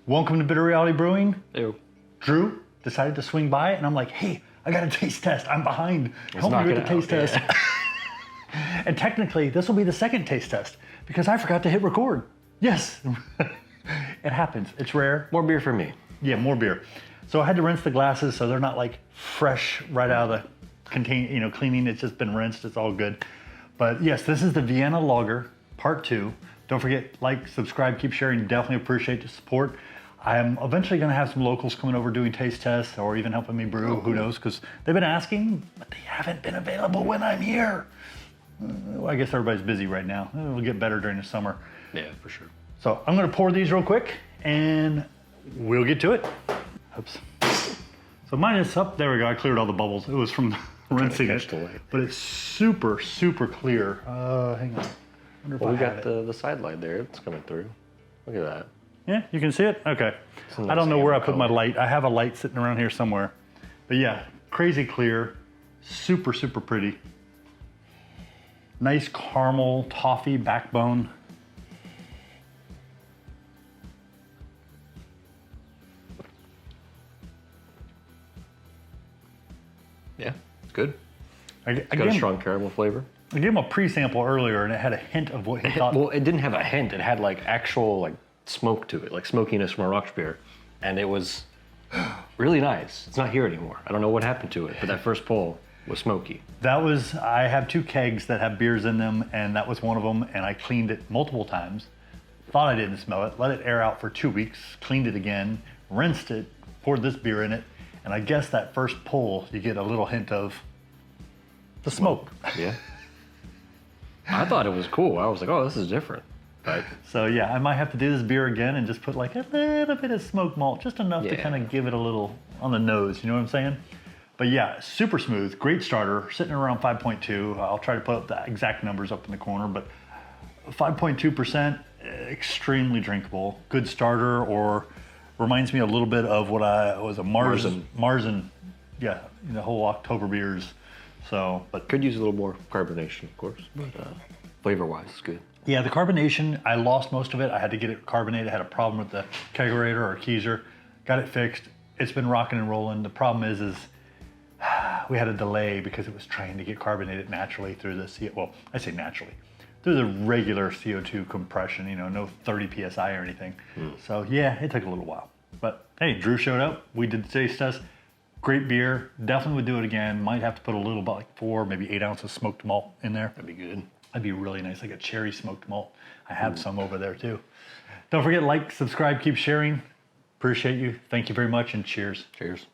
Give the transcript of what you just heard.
Welcome to Bitter Reality Brewing. Ew. Drew decided to swing by and I'm like, hey, I got a taste test. I'm behind. Help me with the taste test. And technically, this will be the second taste test because I forgot to hit record. Yes, it happens. It's rare. More beer for me. Yeah, more beer. So I had to rinse the glasses so they're not like fresh right out of the cleaning. It's just been rinsed. It's all good. But yes, this is the Vienna Lager, part 2. Don't forget, like, subscribe, keep sharing. Definitely appreciate the support. I'm eventually going to have some locals coming over doing taste tests or even helping me brew. Who knows? Because they've been asking, but they haven't been available when I'm here. Well, I guess everybody's busy right now. It'll get better during the summer. Yeah, for sure. So I'm going to pour these real quick and we'll get to it. Oops. So mine is up. There we go. I cleared all the bubbles. It was from rinsing it. But it's super, super clear. Hang on. Well, we got the side light there. It's coming through. Look at that. Yeah, you can see it? Okay. Nice. I don't know where I put my light. I have a light sitting around here somewhere. But yeah, crazy clear. Super, super pretty. Nice caramel toffee backbone. Yeah, it's good. It's got a strong caramel flavor. I gave him a pre-sample earlier and it had a hint of what he thought. Well, it didn't have a hint. It had like actual like smoke to it, like smokiness from a Rock beer. And it was really nice. It's not here anymore. I don't know what happened to it, but that first pull was smoky. I have 2 kegs that have beers in them and that was one of them, and I cleaned it multiple times. Thought I didn't smell it, let it air out for 2 weeks, cleaned it again, rinsed it, poured this beer in it, and I guess that first pull, you get a little hint of the smoke. Yeah. I thought it was cool. I was like, oh, this is different. But so yeah, I might have to do this beer again and just put like a little bit of smoked malt, just enough to kind of give it a little on the nose, you know what I'm saying? But yeah, super smooth, great starter, sitting around 5.2. I'll try to put up the exact numbers up in the corner, but 5.2%, extremely drinkable. Good starter, or reminds me a little bit of what was a Marzen, yeah, the whole October beers. So, but could use a little more carbonation, of course, but flavor-wise, it's good. Yeah, the carbonation, I lost most of it. I had to get it carbonated. I had a problem with the kegerator or keezer. Got it fixed. It's been rocking and rolling. The problem is we had a delay because it was trying to get carbonated naturally through the well, I say naturally, through the regular CO2 compression, no 30 PSI or anything. So yeah, it took a little while. But hey, Drew showed up. We did the taste test. Great beer. Definitely would do it again. Might have to put a little, about like 4, maybe 8 ounces smoked malt in there. That'd be good. That'd be really nice, like a cherry smoked malt. I have some over there too. Don't forget, like, subscribe, keep sharing. Appreciate you. Thank you very much, and cheers. Cheers.